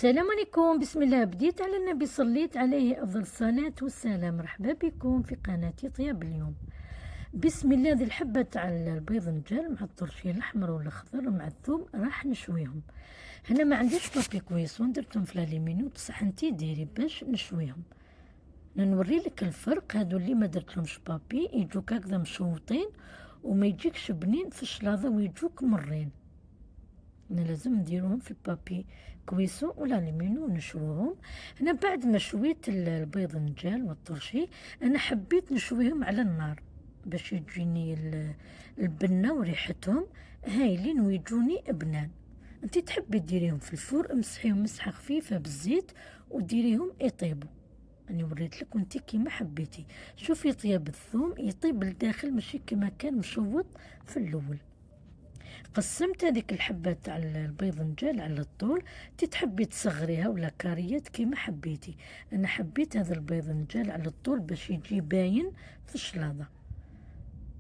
السلام عليكم. بسم الله، بديت على النبي صليت عليه أفضل الصلاة والسلام. مرحبا بكم في قناتي طياب اليوم. بسم الله. هذه الحبة تاع البيض نجال مع الطرشي الأحمر والأخضر مع الثوم راح نشويهم. هنا ما عنديش بابي كويسون، درتهم في الاليمينيو بصح انتي ديري باش نشويهم. نوري لك الفرق. هادو اللي ما درتلهمش بابي يجوك هكذا مشوطين وما يجيكش بنين في الشلاضة ويجوك مرين. لازم نديروهم في البابي كويسو ولا ليمينو ونشويهم. هنا بعد ما شويت البيض النجال والطرشي انا حبيت نشويهم على النار باش يجيني البنه وريحتهم هايلين ويجوني بنان. انت تحبي ديريهم في الفور، امسحيهم مسحه خفيفه بالزيت وديريهم يطيبوا. انا وريت لك وانت كيما حبيتي. شوفي طياب الثوم يطيب لداخل ماشي كيما كان مشوط في الاول. قسمت هذيك الحبة تاع البيض نجال على الطول، تحبي تصغريها ولا كاريات كيما حبيتي. انا حبيت هذا البيض نجال على الطول باش يجي باين في الشلاضة.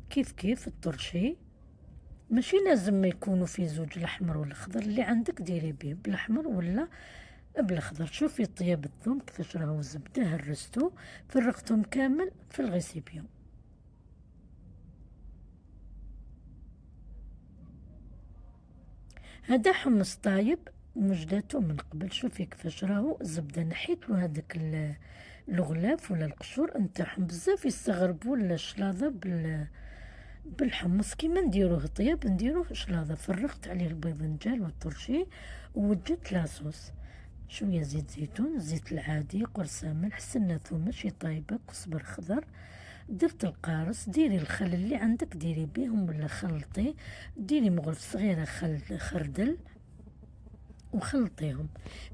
كيف الطرشي ماشي لازم ما يكونوا في زوج الاحمر والاخضر، اللي عندك ديري بيه بالاحمر ولا بالاخضر. شوفي طياب الثوم كيفاش راهو زبده هرستو، فرغتهم كامل في الغيسيبيون. هذا حمص طايب ومجداتو من قبل. شوفي كيفاش راهو الزبده، نحيت له هذاك الغلاف ولا القشور نتاعهم. بزاف يستغربوا الشلاضه بالحمص كيما نديروه طياب نديروه شلاضه. فرغت عليه البيض نجال والطرشي ووجدت لاصوص. شويه زيت زيتون، الزيت العادي، قرصه ملح، سنه ثوم ماشي طايبه، كزبر خضر، درت القارص. ديري الخل اللي عندك ديري بيهم ولا خلطي، ديري مغرف صغيره خردل وخلطيهم.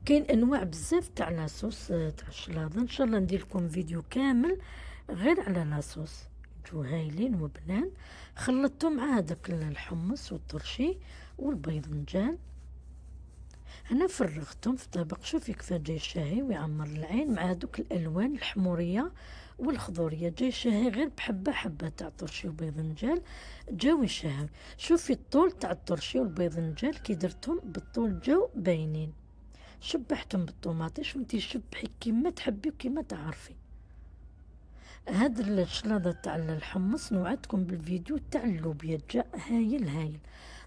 كاين انواع بزاف تاع لاصوص تاع الشلاضه، ان شاء الله ندير لكم فيديو كامل غير على لاصوص، جو هايلين وبنان. خلطتهم مع هذاك الحمص والطرشي والبيض نجان. هنا فرغتهم في طبق. شوفي كيف جاي شاهي ويعمر العين مع هذوك الالوان الحموريه والخضوريه. جاي شاهي غير بحبه حبه تاع طرشي وبيض نجال، جاوي شاهي. شوفي الطول تاع الطرشي والبيض نجال كي درتهم بالطول جاو باينين. شبحتهم بالطوماطيش وانتي شبحي كيما تحبي وكيما تعرفي. هاد الشلاضه تاع الحمص نوعدكم بالفيديو تاع اللوبيا، جاء هايل هايل.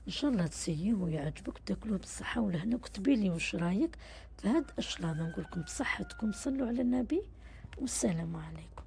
ان شاء الله تسييه ويعجبك وتاكلوه بالصحه والهنا. وكتبي لي واش رايك في هاد الشلاضه. نقول لكم بصحتكم، صلوا على النبي والسلام عليكم.